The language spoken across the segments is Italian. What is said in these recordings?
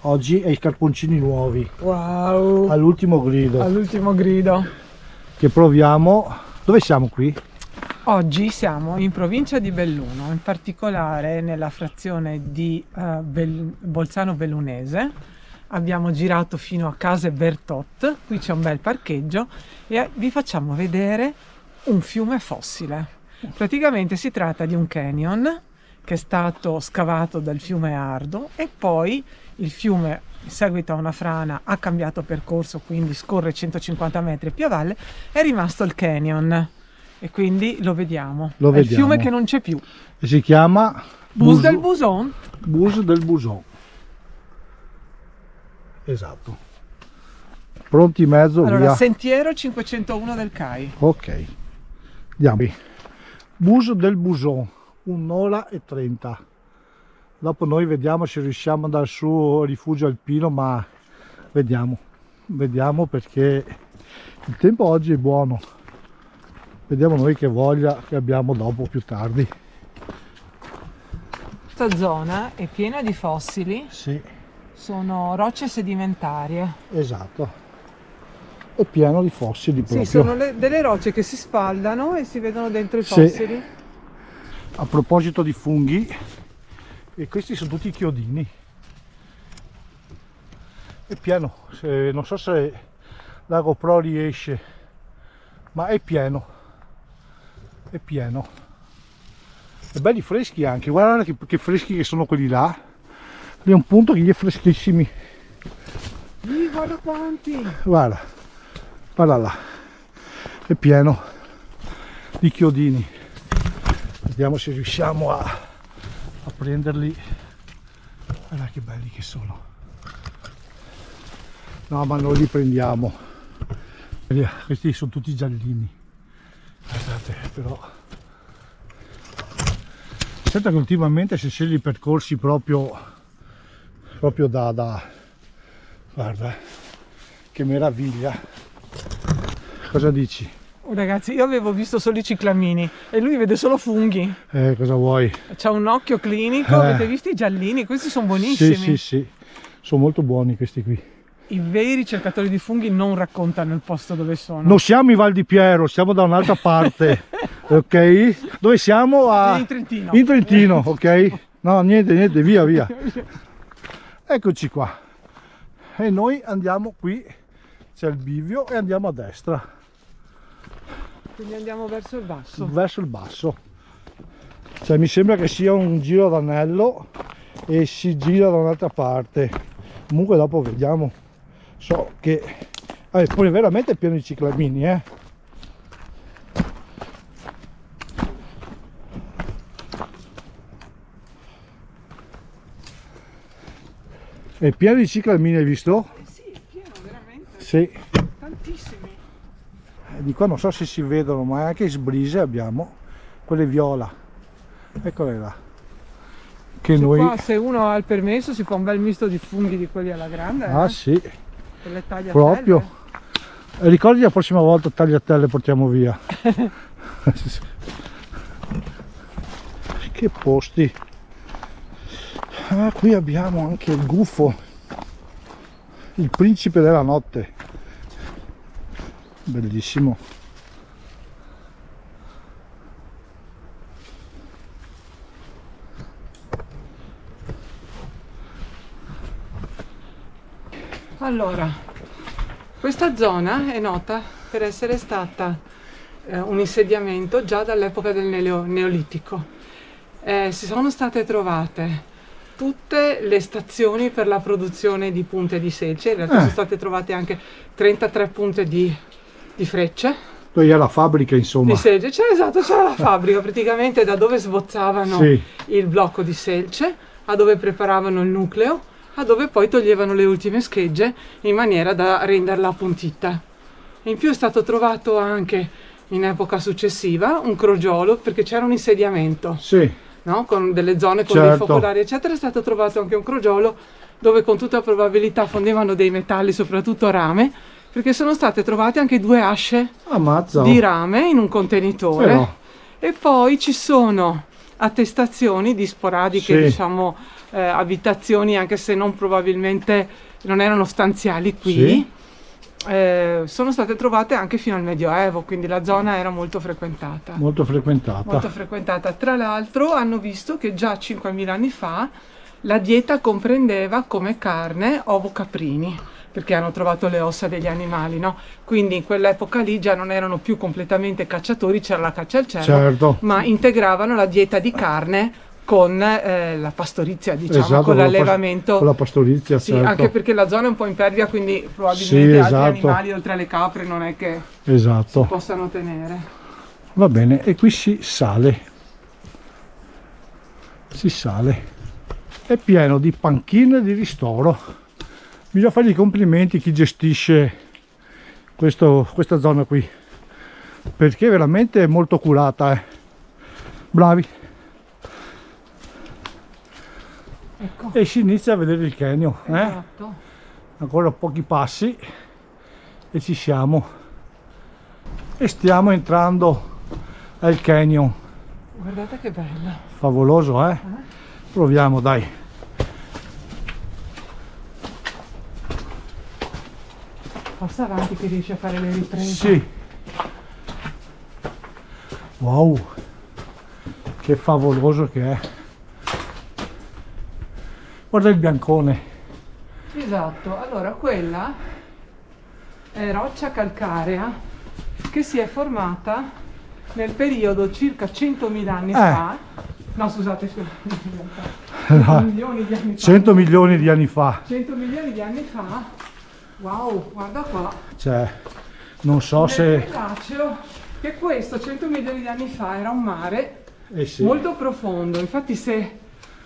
Oggi hai i carponcini nuovi. Wow! All'ultimo grido. All'ultimo grido. Che proviamo. Dove siamo qui? Oggi siamo in provincia di Belluno, in particolare nella frazione di Bolzano Bellunese. Abbiamo girato fino a Case Bertot, qui c'è un bel parcheggio e vi facciamo vedere un fiume fossile. Praticamente si tratta di un canyon che è stato scavato dal fiume Ardo e poi il fiume, in seguito a una frana, ha cambiato percorso, quindi scorre 150 metri più a valle, è rimasto il canyon e quindi lo vediamo. È il fiume che non c'è più. E si chiama Bus del Buson. Bus del Buson. Esatto. Pronti in mezzo, allora, via. Sentiero 501 del CAI. Ok. Andiamo. Bus del Buson, un'ora e 30. Dopo noi vediamo se riusciamo ad andare su rifugio alpino, ma vediamo perché il tempo oggi è buono. Vediamo noi che voglia che abbiamo dopo, più tardi. Questa zona è piena di fossili. Sì. Sono rocce sedimentarie. Esatto. È pieno di fossili proprio. Sì, sono delle rocce che si spaldano e si vedono dentro i fossili. A proposito di funghi, e questi sono tutti chiodini. È pieno, non so se la GoPro riesce, ma è pieno. È pieno. E belli freschi anche, guarda che freschi che sono quelli là. Lì è un punto che gli è freschissimi. Guarda quanti! Guarda là, è pieno di chiodini. Vediamo se riusciamo a prenderli. Guarda che belli che sono. No, ma noi li prendiamo. Questi sono tutti giallini. Guardate, però. Senta che ultimamente se scegli i percorsi proprio da guarda che meraviglia. Cosa dici? Oh, ragazzi, io avevo visto solo i ciclamini e lui vede solo funghi. Cosa vuoi? C'ha un occhio clinico. Avete visto i giallini? Questi sono buonissimi. Sì, sono molto buoni questi qui. I veri cercatori di funghi non raccontano il posto dove sono. Non siamo in Val di Piero, siamo da un'altra parte. Ok? Dove siamo? In Trentino. In Trentino, ok? No, niente, via. Eccoci qua. E noi andiamo qui, c'è il bivio e andiamo a destra. Quindi andiamo verso il basso. Verso il basso. Cioè mi sembra che sia un giro d'anello e si gira da un'altra parte. Comunque dopo vediamo. So che poi veramente è pieno di ciclamini, È pieno di ciclamini, hai visto? Sì, è pieno veramente. Sì. Tantissimi. Di qua non so se si vedono, ma anche sbrise abbiamo. Quelle viola. Eccole là. Che noi... Qua, se uno ha il permesso, si fa un bel misto di funghi di quelli alla grande. Ah sì. Le tagliatelle. Proprio. Ricordi la prossima volta tagliatelle portiamo via. Che posti. Qui abbiamo anche il gufo, il principe della notte, bellissimo. Allora, questa zona è nota per essere stata un insediamento già dall'epoca del Neolitico. Si sono state trovate tutte le stazioni per la produzione di punte di selce, in realtà sono state trovate anche 33 punte di frecce. Poi è la fabbrica, insomma. Di selce, esatto, c'era la fabbrica praticamente da dove sbozzavano il blocco di selce, a dove preparavano il nucleo, a dove poi toglievano le ultime schegge in maniera da renderla appuntita. In più è stato trovato anche in epoca successiva un crogiolo, perché c'era un insediamento. Sì. No? Con delle zone con dei focolari eccetera. È stato trovato anche un crogiolo dove con tutta probabilità fondevano dei metalli, soprattutto rame, perché sono state trovate anche 2 asce di rame in un contenitore. Però. E poi ci sono attestazioni di sporadiche diciamo abitazioni, anche se non probabilmente non erano stanziali qui. Sì. Sono state trovate anche fino al Medioevo, quindi la zona era molto frequentata. Molto frequentata. Molto frequentata. Tra l'altro hanno visto che già 5.000 anni fa la dieta comprendeva come carne ovo caprini, perché hanno trovato le ossa degli animali, no? Quindi in quell'epoca lì già non erano più completamente cacciatori, c'era la caccia al cervo, Certo. ma integravano la dieta di carne con la pastorizia, diciamo, Esatto, con l'allevamento. Con la pastorizia, Sì, certo. anche perché la zona è un po' impervia, quindi probabilmente Sì, altri esatto. animali oltre alle capre non è che Esatto. possano tenere. Va bene, e qui si sale. Si sale. È pieno di panchine di ristoro. Bisogna fargli i complimenti a chi gestisce questa zona qui, perché veramente è molto curata. Bravi. Ecco. E si inizia a vedere il canyon. Esatto. Ancora pochi passi e ci siamo. E stiamo entrando al canyon. Guardate che bello. Favoloso, eh? Proviamo, dai. Passa avanti che riesci a fare le riprese. Sì. Wow. Che favoloso che è. Guarda il biancone. Esatto, allora quella è roccia calcarea che si è formata nel periodo circa 100.000 anni fa. No, scusate, 100 milioni di anni fa. 100 milioni di anni fa. 100 milioni di anni fa. Wow, guarda qua. Cioè, non so se... Nel Cretaceo, che questo 100 milioni di anni fa era un mare sì. molto profondo. Infatti se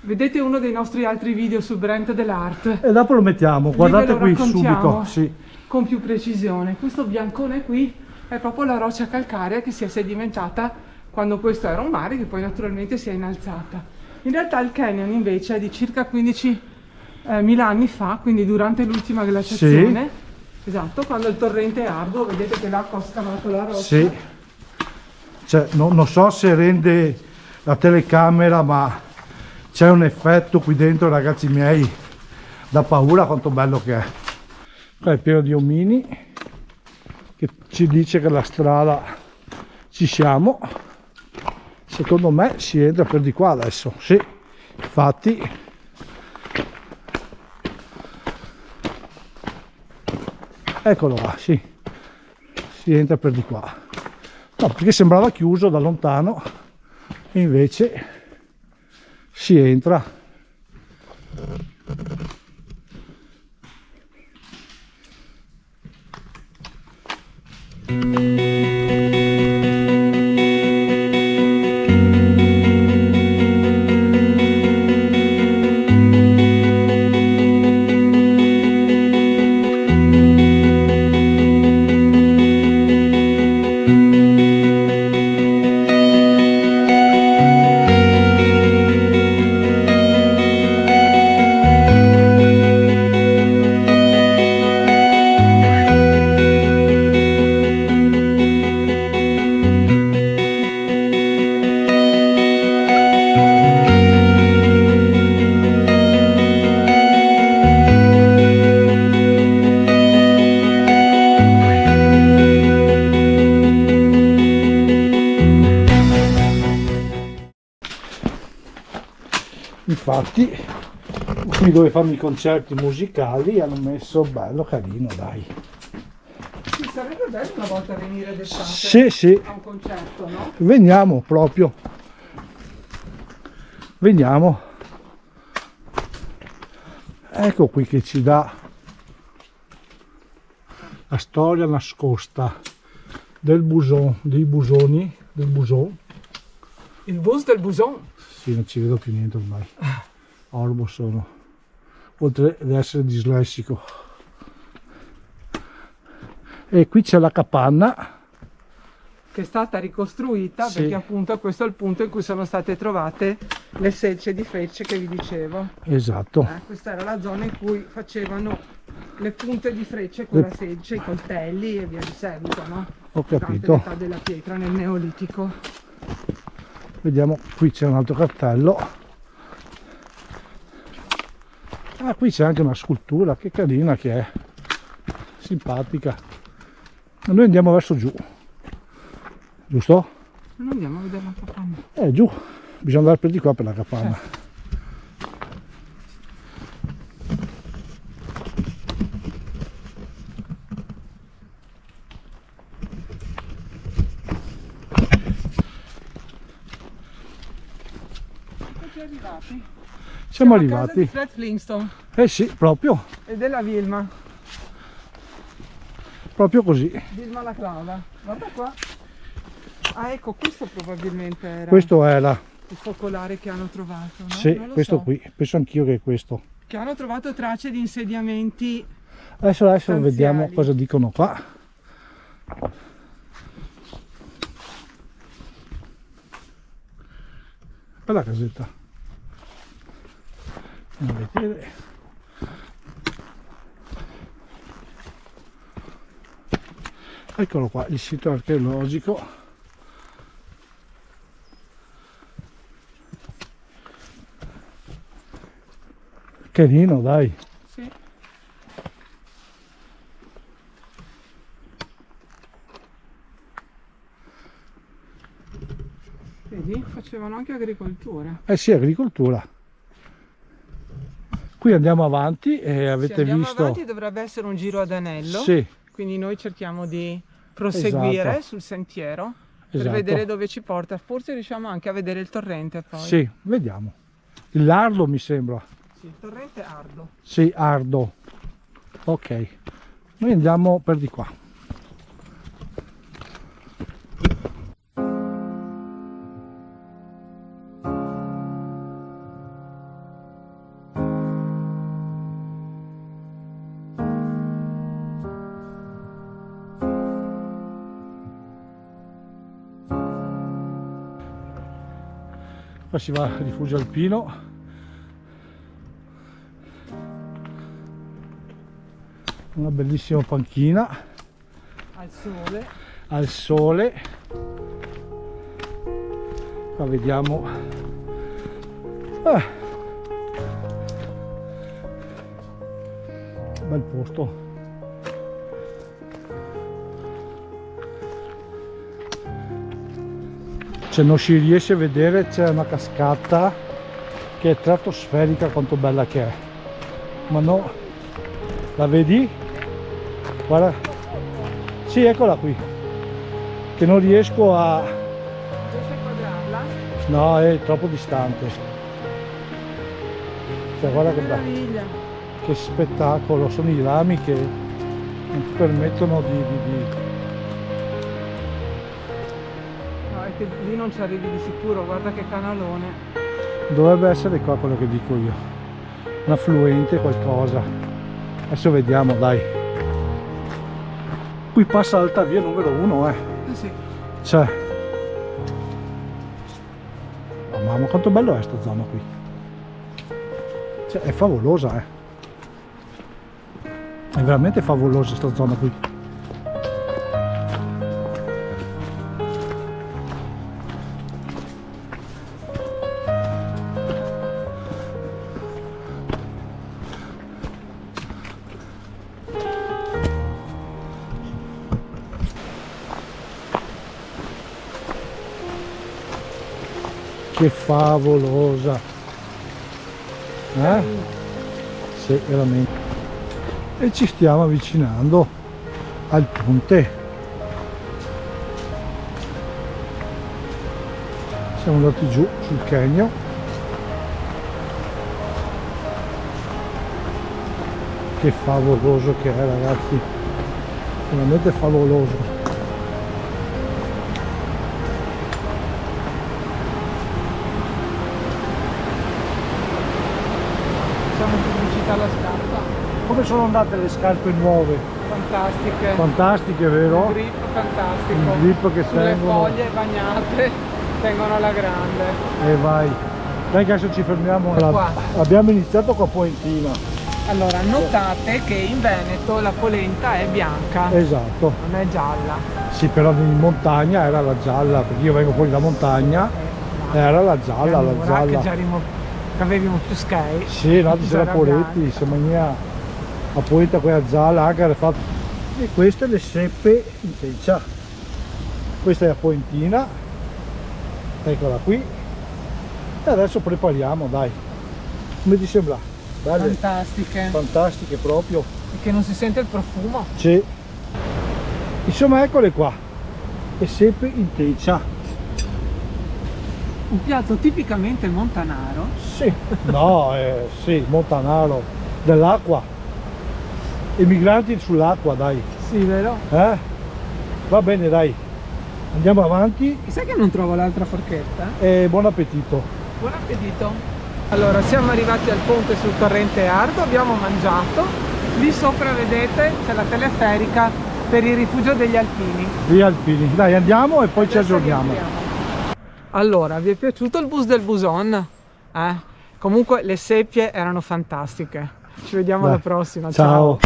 vedete uno dei nostri altri video sul Brent dell'Art, E dopo lo mettiamo, guardate qui subito. raccontiamo Sì. con più precisione. Questo biancone qui è proprio la roccia calcarea che si è sedimentata quando questo era un mare, che poi naturalmente si è innalzata. In realtà il canyon invece è di circa 15.000 anni fa, quindi durante l'ultima glaciazione. Sì. Esatto, quando il torrente è arduo, vedete che l'acqua ha scavato la roccia. Sì. Cioè, non so se rende la telecamera, ma c'è un effetto qui dentro, ragazzi miei, da paura quanto bello che è. Qua è pieno di omini, che ci dice che la strada ci siamo. Secondo me si entra per di qua adesso. Sì, infatti. Eccolo qua, sì. Si entra per di qua. No, perché sembrava chiuso da lontano, e invece si entra. Infatti qui dove fanno i concerti musicali hanno messo bello carino, dai. Sì, sarebbe bello una volta venire d'estate Sì, sì, a un concerto, no? veniamo proprio. Veniamo. Ecco qui che ci dà la storia nascosta del Buson, dei Busoni, del Buson. Il bus del Buson. Sì, non ci vedo più niente ormai. Orbo sono, oltre ad essere dislessico. E qui c'è la capanna. Che è stata ricostruita, Sì. perché appunto questo è il punto in cui sono state trovate le selce di frecce che vi dicevo. Esatto. Questa era la zona in cui facevano le punte di frecce con la selce, i coltelli e via di seguito, no? Ho Durante capito. l'età della pietra nel Neolitico. Vediamo, qui c'è un altro cartello. Ah, qui c'è anche una scultura, che carina che è, simpatica. Ma noi andiamo verso giù, giusto? Non andiamo a vedere la capanna. Giù, bisogna andare per di qua per la capanna. Arrivati. Siamo A casa arrivati. di Fred Flintstone Eh sì, proprio e della Vilma così. la clava. Guarda qua. Ah, ecco, questo probabilmente era Questo era, il focolare che hanno trovato, no? sì, Non lo questo so. qui, penso anch'io che è questo. Che hanno trovato tracce di insediamenti. Adesso Stanziali. vediamo cosa dicono qua. Bella casetta. Andiamo a vedere. Eccolo qua, il sito archeologico. Carino, dai. Sì. Vedi? Facevano anche agricoltura. Eh sì, agricoltura. Qui andiamo avanti e Se avete andiamo visto. avanti dovrebbe essere un giro ad anello. Sì, Quindi noi cerchiamo di proseguire Esatto. sul sentiero per esatto. vedere dove ci porta. Forse riusciamo anche a vedere il torrente poi. Sì, vediamo. Il Lardo mi sembra. Sì, il torrente Ardo. Sì, Ardo. Ok. Noi andiamo per di qua. Qua si va al rifugio alpino. Una bellissima panchina Al sole. al sole. Qua vediamo. Bel posto. Cioè non si riesce a vedere, c'è una cascata che è stratosferica quanto bella che è. Ma no, la vedi? Guarda. Sì, eccola qui. Che non riesco a. Riesci a inquadrarla? No, è troppo distante. Cioè, guarda che bello. meraviglia. Che spettacolo, sono i rami che non ti permettono di. No, è che lì non ci arrivi di sicuro, guarda che canalone. Dovrebbe essere qua quello che dico io. Un affluente, qualcosa. Adesso vediamo, dai. Qui passa l'alta via numero 1, Eh sì. Cioè. Oh, mamma, quanto bello è sta zona qui. Cioè, è favolosa, È veramente favolosa sta zona qui. Che favolosa. Sì, veramente. E ci stiamo avvicinando al ponte. Siamo andati giù sul canyon. Che favoloso che è, ragazzi, veramente favoloso. Facciamo pubblicità alla scarpa. Come sono andate le scarpe nuove? Fantastiche. Fantastiche, vero? Un grip fantastico. Un grip che sulle tengono. foglie bagnate tengono alla grande. E vai. Dai che adesso ci fermiamo. Qua. Abbiamo iniziato qua a Poentina. Allora, notate che in Veneto la polenta è bianca, Esatto. non è gialla. Sì, però in montagna era la gialla, perché io vengo fuori da montagna, era la gialla, la Pianura, gialla. che già che avevamo più sky. Sì, no, di sera Poretti, se mania a poeta quella gialla, agare fatto. E queste le seppe in tecia. Questa è la poentina, eccola qui. E adesso prepariamo, dai. Come ti sembra? Belle, Fantastiche. fantastiche proprio. E che non si sente il profumo. Sì. Insomma, eccole qua. Le seppe in tecia. Un piatto tipicamente montanaro. Sì, no, sì, montanaro, dell'acqua. Emigranti sull'acqua, dai. Sì, vero? Va bene, dai. Andiamo avanti Sai che non trovo l'altra forchetta? e buon appetito. Buon appetito! Allora, siamo arrivati al ponte sul torrente Ardo, abbiamo mangiato. Lì sopra, vedete, c'è la teleferica per il rifugio degli alpini. Gli alpini. Dai, andiamo e poi ci Adesso aggiorniamo. rientriamo. Allora, vi è piaciuto il bus del Buson? Comunque le seppie erano fantastiche. Ci vediamo alla prossima. Ciao.